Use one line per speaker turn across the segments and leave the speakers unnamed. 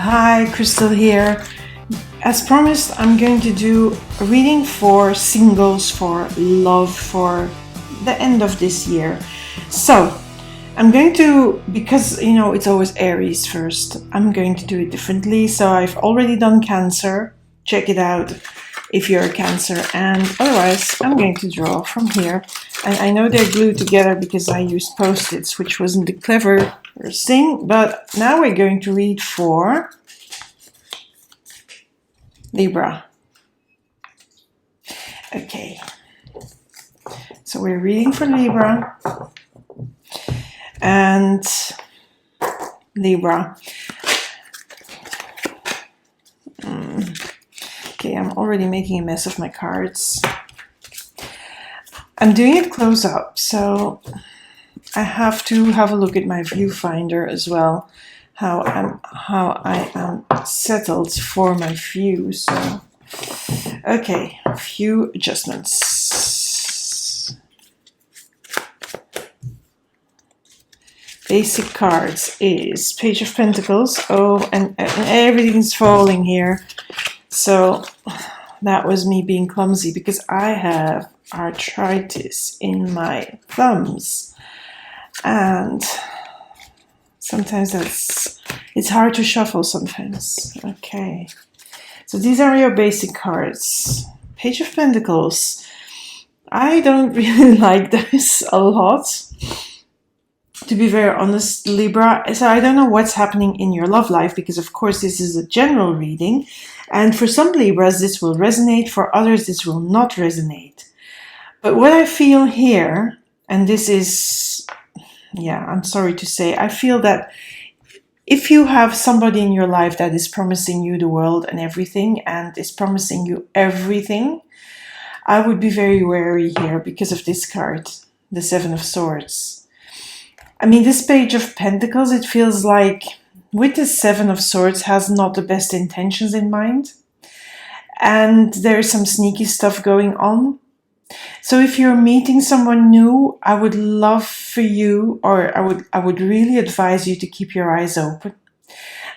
Hi, Crystal here. As promised, I'm going to do a reading for singles for love for the end of this year. So, I'm going to, because it's always Aries first, I'm going to do it differently. So, I've already done Cancer. Check it out if you're a Cancer, and otherwise, I'm going to draw from here. And I know they're glued together because I used Post-its, which wasn't the clever thing, but now we're going to read for Libra. Okay, so we're reading for Libra and Libra. Okay, I'm already making a mess of my cards. I'm doing it close up, so I have to have a look at my viewfinder as well, how I am settled for my view. So, okay, a few adjustments. Basic cards is Page of Pentacles. Oh, and everything's falling here. So that was me being clumsy because I have arthritis in my thumbs. And sometimes it's hard to shuffle sometimes. Okay. So these are your basic cards. Page of Pentacles. I don't really like this a lot, to be very honest, Libra. So I don't know what's happening in your love life because, of course, this is a general reading. And for some Libras, this will resonate. For others, this will not resonate. But what I feel here, and this is, yeah, I'm sorry to say, I feel that if you have somebody in your life that is promising you the world and everything, and is promising you everything, I would be very wary here because of this card, the Seven of Swords. I mean, this Page of Pentacles, it feels like with the Seven of Swords has not the best intentions in mind. And there's some sneaky stuff going on. So if you're meeting someone new, I would love for you, or I would really advise you to keep your eyes open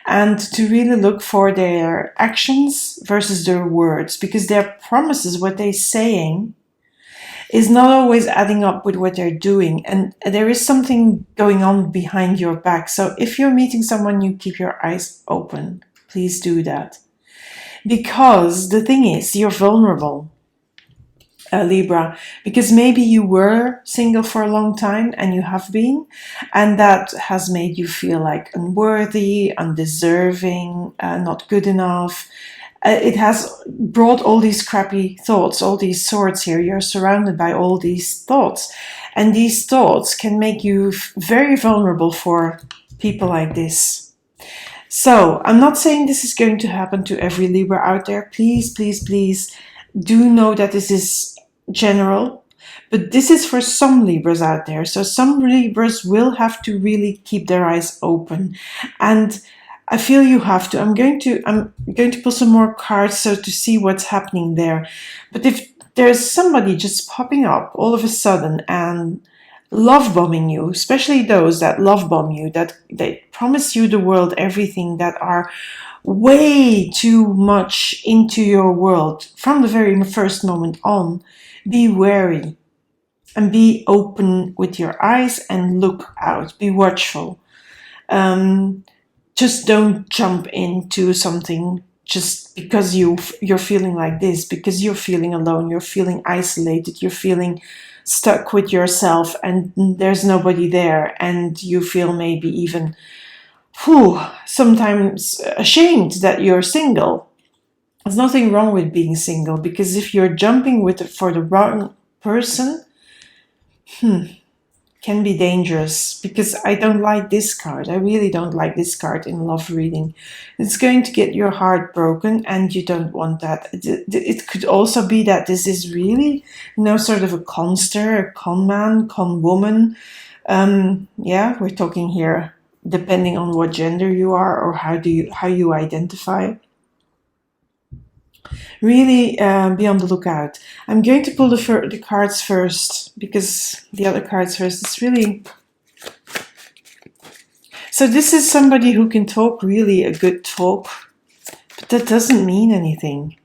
and to really look for their actions versus their words, because their promises, what they're saying, is not always adding up with what they're doing. And there is something going on behind your back. So if you're meeting someone new, keep your eyes open. Please do that. Because the thing is, you're vulnerable, Libra, because maybe you were single for a long time, and you have been, and that has made you feel like unworthy, undeserving, not good enough. It has brought all these crappy thoughts, all these swords here. You're surrounded by all these thoughts, and these thoughts can make you very vulnerable for people like this. So I'm not saying this is going to happen to every Libra out there. Please, please, please do know that this is general, but this is for some Libras out there. So some Libras will have to really keep their eyes open, and I feel you have to. I'm going to pull some more cards so to see what's happening there. But if there's somebody just popping up all of a sudden and love bombing you, especially those that love bomb you, that they promise you the world, everything, that are way too much into your world from the very first moment on, be wary and be open with your eyes and look out. Be watchful. Just don't jump into something just because you're feeling like this, because you're feeling alone, you're feeling isolated, you're feeling stuck with yourself and there's nobody there, and you feel maybe even sometimes ashamed that you're single. There's nothing wrong with being single, because if you're jumping for the wrong person, can be dangerous, because I don't like this card. I really don't like this card in love reading. It's going to get your heart broken, and you don't want that. It could also be that this is really, sort of a conster, a con man, con woman. Yeah, we're talking here, depending on what gender you are or how you identify. Really be on the lookout. I'm going to pull the cards first, because the other cards first. It's really So this is somebody who can talk really a good talk, but that doesn't mean anything.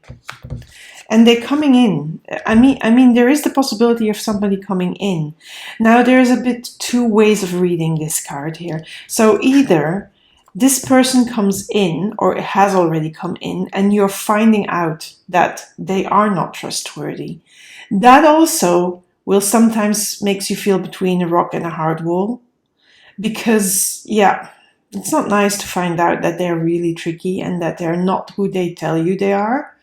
And they're coming in. I mean, there is the possibility of somebody coming in. Now, there's a bit two ways of reading this card here. So either this person comes in, or it has already come in, and you're finding out that they are not trustworthy. That also will sometimes makes you feel between a rock and a hard wall. Because, yeah, it's not nice to find out that they're really tricky and that they're not who they tell you they are.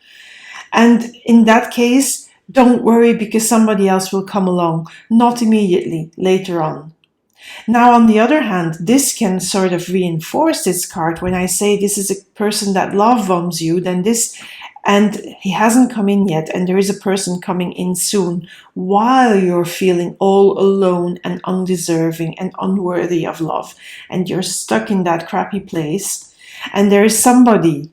And in that case, don't worry, because somebody else will come along, not immediately, later on. Now, on the other hand, this can sort of reinforce this card. When I say this is a person that love bombs you, then this, and he hasn't come in yet, and there is a person coming in soon, while you're feeling all alone and undeserving and unworthy of love, and you're stuck in that crappy place, and there is somebody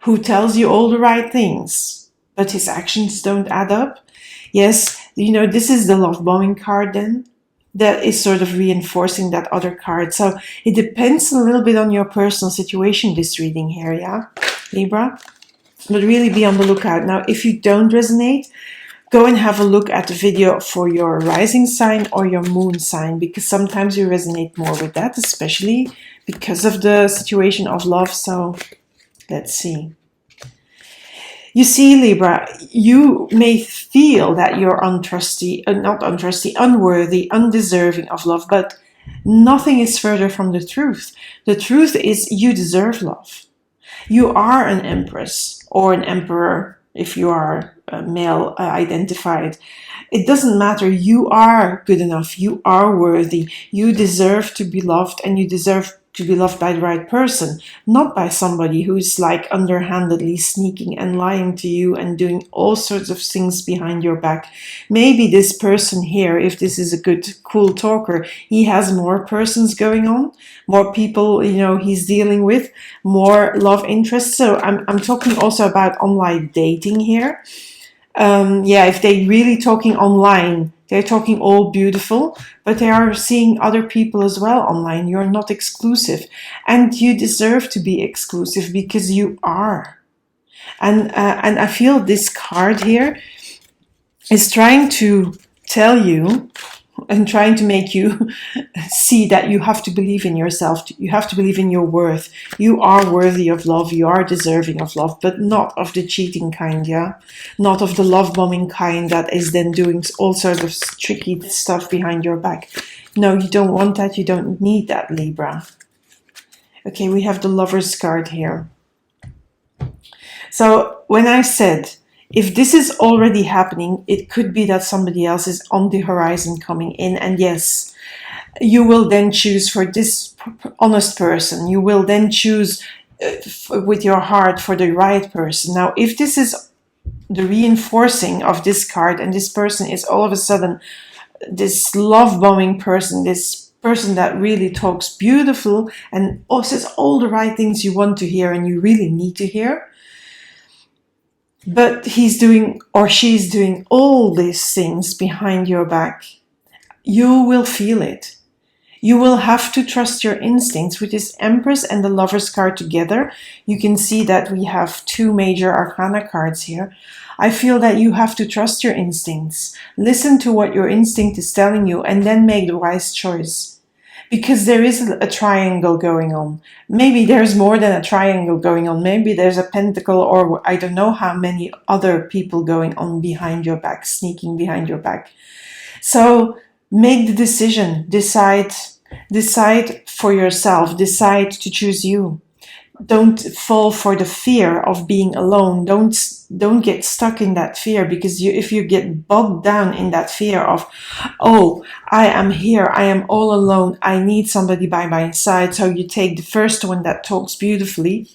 who tells you all the right things, but his actions don't add up. Yes, this is the love bombing card then. That is sort of reinforcing that other card. So it depends a little bit on your personal situation, this reading here, yeah, Libra? But really be on the lookout. Now, if you don't resonate, go and have a look at the video for your rising sign or your moon sign, because sometimes you resonate more with that, especially because of the situation of love. So let's see. You see, Libra, you may feel that you're unworthy, undeserving of love, but nothing is further from the truth. The truth is you deserve love. You are an empress or an emperor if you are male identified. It doesn't matter. You are good enough. You are worthy. You deserve to be loved, and you deserve to be loved by the right person, not by somebody who's like underhandedly sneaking and lying to you and doing all sorts of things behind your back. Maybe this person here, if this is a good, cool talker, he has more persons going on, more people, he's dealing with, more love interests. So I'm talking also about online dating here. If they're really talking online, they're talking all beautiful, but they are seeing other people as well online. You're not exclusive, and you deserve to be exclusive because you are. And I feel this card here is trying to tell you and trying to make you see that you have to believe in yourself. You have to believe in your worth. You are worthy of love. You are deserving of love, but not of the cheating kind, yeah? Not of the love bombing kind that is then doing all sorts of tricky stuff behind your back. No, you don't want that. You don't need that, Libra. Okay, we have the Lover's card here. So when I said, if this is already happening, it could be that somebody else is on the horizon coming in. And yes, you will then choose for this honest person. You will then choose with your heart for the right person. Now, if this is the reinforcing of this card, and this person is all of a sudden this love bombing person, this person that really talks beautiful and says all the right things you want to hear and you really need to hear, but he's doing or she's doing all these things behind your back, you will feel it. You will have to trust your instincts. With this Empress and the Lover's card together, you can see that we have two major arcana cards here. I feel that you have to trust your instincts. Listen to what your instinct is telling you and then make the wise choice. Because there is a triangle going on. Maybe there's more than a triangle going on. Maybe there's a pentacle, or I don't know how many other people going on behind your back, sneaking behind your back. So make the decision. Decide for yourself. Decide to choose you. Don't fall for the fear of being alone. Don't get stuck in that fear, because if you get bogged down in that fear of, oh, I am here, I am all alone, I need somebody by my side, so you take the first one that talks beautifully.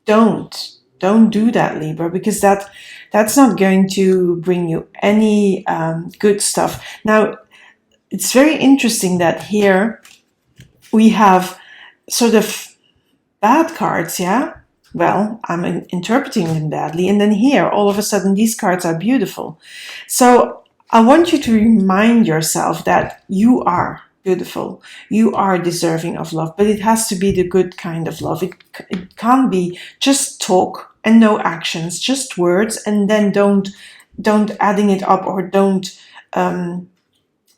Don't do that, Libra, because that's not going to bring you any good stuff. Now, it's very interesting that here we have sort of bad cards, yeah? Well, I'm interpreting them badly. And then here, all of a sudden, these cards are beautiful. So I want you to remind yourself that you are beautiful. You are deserving of love, but it has to be the good kind of love. It can't be just talk and no actions, just words, and then don't adding it up, or don't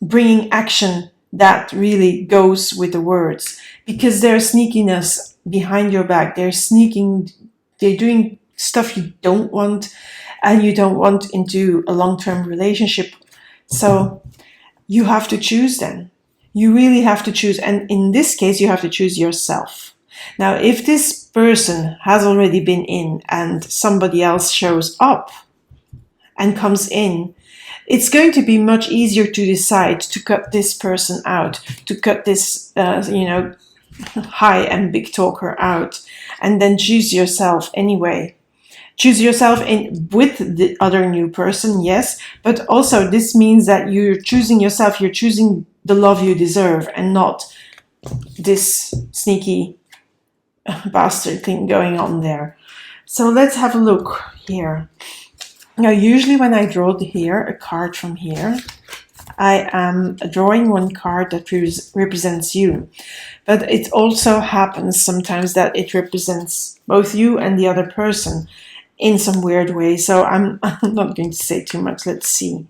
bringing action that really goes with the words, because there's sneakiness behind your back. They're doing stuff you don't want, and you don't want into a long-term relationship. So you have to choose then. You really have to choose. And in this case, you have to choose yourself. Now, if this person has already been in and somebody else shows up and comes in, it's going to be much easier to decide to cut this person out, to cut this, high and big talker out, and then choose yourself anyway. Choose yourself with the other new person, yes, but also this means that you're choosing yourself, you're choosing the love you deserve, and not this sneaky bastard thing going on there. So let's have a look here. Now, usually when I draw here, a card from here, I am drawing one card that represents you. But it also happens sometimes that it represents both you and the other person in some weird way. So I'm not going to say too much. Let's see.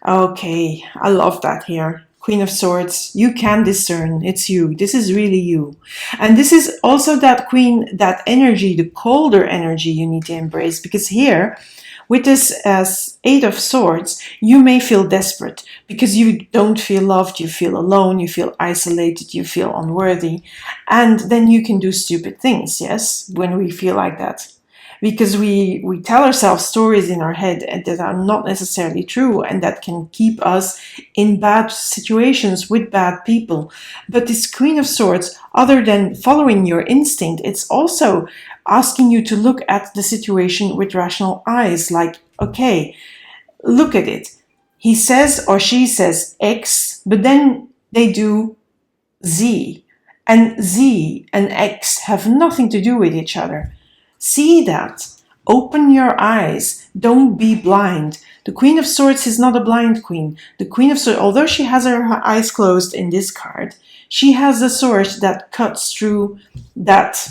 Okay, I love that here. Queen of Swords, you can discern. It's you. This is really you. And this is also that queen, that energy, the colder energy you need to embrace. Because here, with this Eight of Swords, you may feel desperate because you don't feel loved, you feel alone, you feel isolated, you feel unworthy. And then you can do stupid things, yes, when we feel like that. Because we tell ourselves stories in our head that are not necessarily true, and that can keep us in bad situations with bad people. But this Queen of Swords, other than following your instinct, it's also asking you to look at the situation with rational eyes. Like, okay, look at it. He says or she says X, but then they do Z. And Z and X have nothing to do with each other. See that. Open your eyes. Don't be blind. The Queen of Swords is not a blind queen. The Queen of Swords, although she has her eyes closed in this card, she has a sword that cuts through that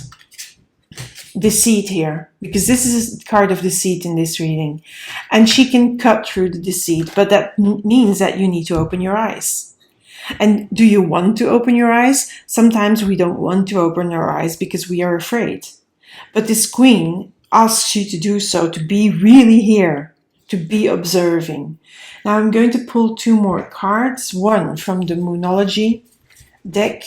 deceit here, because this is a card of deceit in this reading. And she can cut through the deceit, but that means that you need to open your eyes. And do you want to open your eyes? Sometimes we don't want to open our eyes because we are afraid. But this queen asks you to do so, to be really here, to be observing. Now I'm going to pull two more cards, one from the Moonology deck,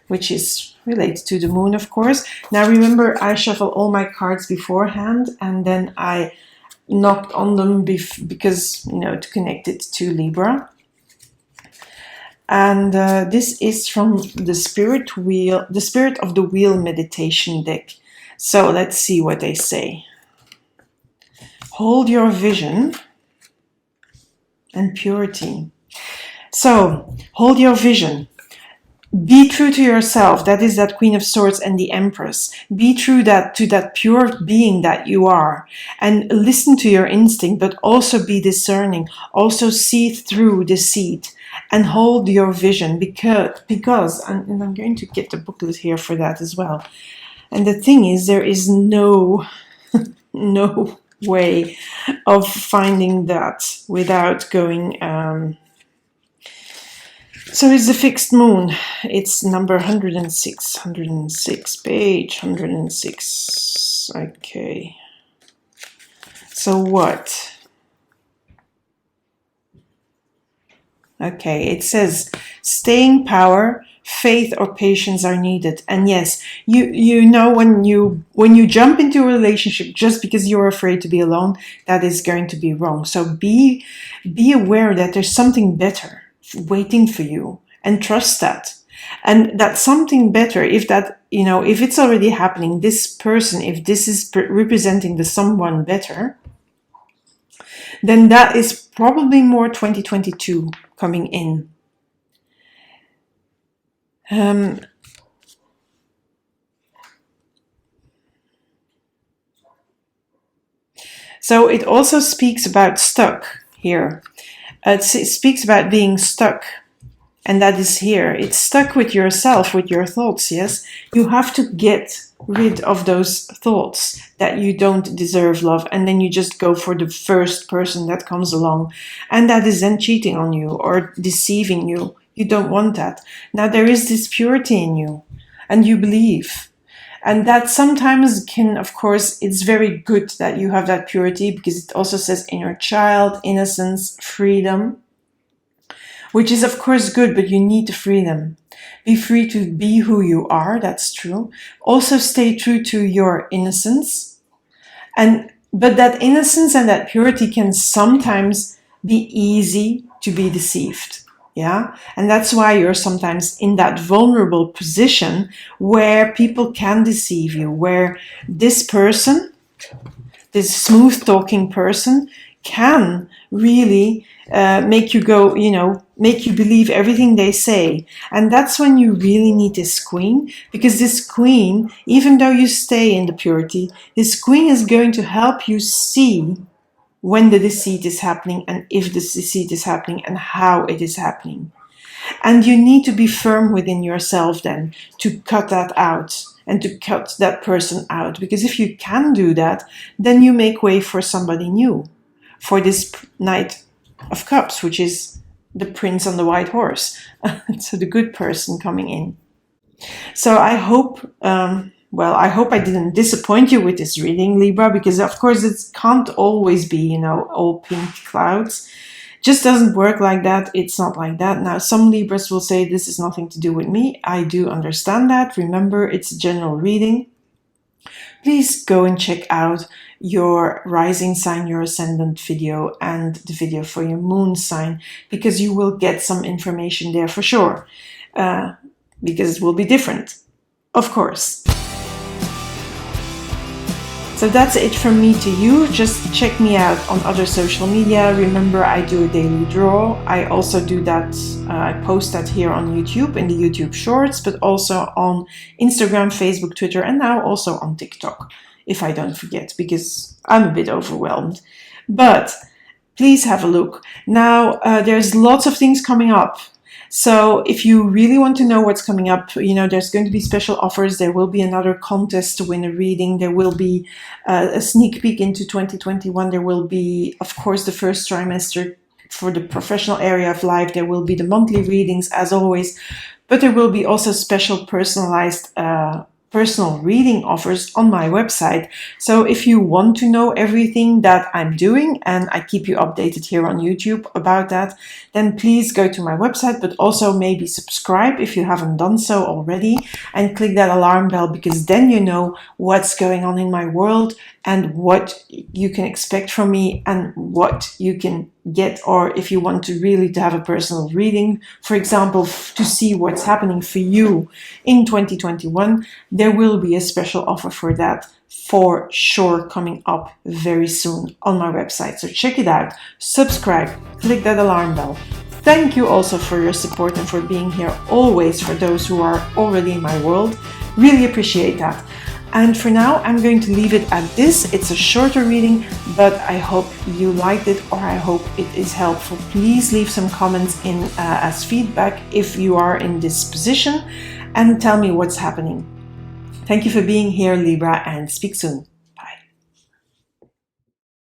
which is related to the moon, of course. Now remember, I shuffle all my cards beforehand, and then I knocked on them because, to connect it to Libra. And this is from the Spirit of the Wheel meditation deck. So let's see what they say. Hold your vision and purity. So, hold your vision. Be true to yourself. That is that Queen of Swords and the Empress. Be true to that pure being that you are. And listen to your instinct, but also be discerning. Also see through deceit. And hold your vision because and I'm going to get the booklet here for that as well. And the thing is, there is no way of finding that without going. So it's the fixed moon. It's number 106, page 106. Okay. So what? Okay, it says staying power, faith or patience are needed. And yes, you know when you jump into a relationship just because you're afraid to be alone, that is going to be wrong. So be aware that there's something better waiting for you, and trust that. And that something better, if it's already happening, this person, if this is representing the someone better, then that is probably more 2022 coming in. So it also speaks about stuck here. It speaks about being stuck and that is here. It's stuck with yourself, with your thoughts, yes? You have to get rid of those thoughts that you don't deserve love, and then you just go for the first person that comes along, and that is then cheating on you or deceiving you. You don't want that. Now there is this purity in you, and you believe. And that sometimes can, of course, it's very good that you have that purity, because it also says inner child, innocence, freedom, which is of course good, but you need the freedom. Be free to be who you are, that's true. Also stay true to your innocence. But that innocence and that purity can sometimes be easy to be deceived. Yeah, and that's why you're sometimes in that vulnerable position where people can deceive you, where this person, this smooth talking person, can really make you go, make you believe everything they say. And that's when you really need this queen, because this queen, even though you stay in the purity, this queen is going to help you see when the deceit is happening, and if the deceit is happening, and how it is happening. And you need to be firm within yourself then to cut that out and to cut that person out. Because if you can do that, then you make way for somebody new, for this Knight of Cups, which is the prince on the white horse. So the good person coming in. So I hope... I hope I didn't disappoint you with this reading, Libra, because of course it can't always be, all pink clouds. Just doesn't work like that. It's not like that. Now, some Libras will say this is nothing to do with me. I do understand that. Remember, it's a general reading. Please go and check out your rising sign, your ascendant video, and the video for your moon sign, because you will get some information there for sure, because it will be different, of course. So that's it from me to you. Just check me out on other social media. Remember, I do a daily draw. I also do that, I post that here on YouTube in the YouTube Shorts, but also on Instagram, Facebook, Twitter, and now also on TikTok, if I don't forget, because I'm a bit overwhelmed. But please have a look. Now, there's lots of things coming up. So if you really want to know what's coming up, there's going to be special offers. There will be another contest to win a reading. There will be a sneak peek into 2021. There will be, of course, the first trimester for the professional area of life. There will be the monthly readings, as always. But there will be also special personalized personal reading offers on my website. So if you want to know everything that I'm doing, and I keep you updated here on YouTube about that, then please go to my website, but also maybe subscribe if you haven't done so already, and click that alarm bell, because then you know what's going on in my world and what you can expect from me and what you can get, or if you want to really to have a personal reading, for example, to see what's happening for you in 2021, there will be a special offer for that for sure coming up very soon on my website. So check it out, subscribe, click that alarm bell. Thank you also for your support and for being here always, for those who are already in my world. Really appreciate that. And for now, I'm going to leave it at this. It's a shorter reading, but I hope you liked it, or I hope it is helpful. Please leave some comments in as feedback if you are in this position, and tell me what's happening. Thank you for being here, Libra, and speak soon.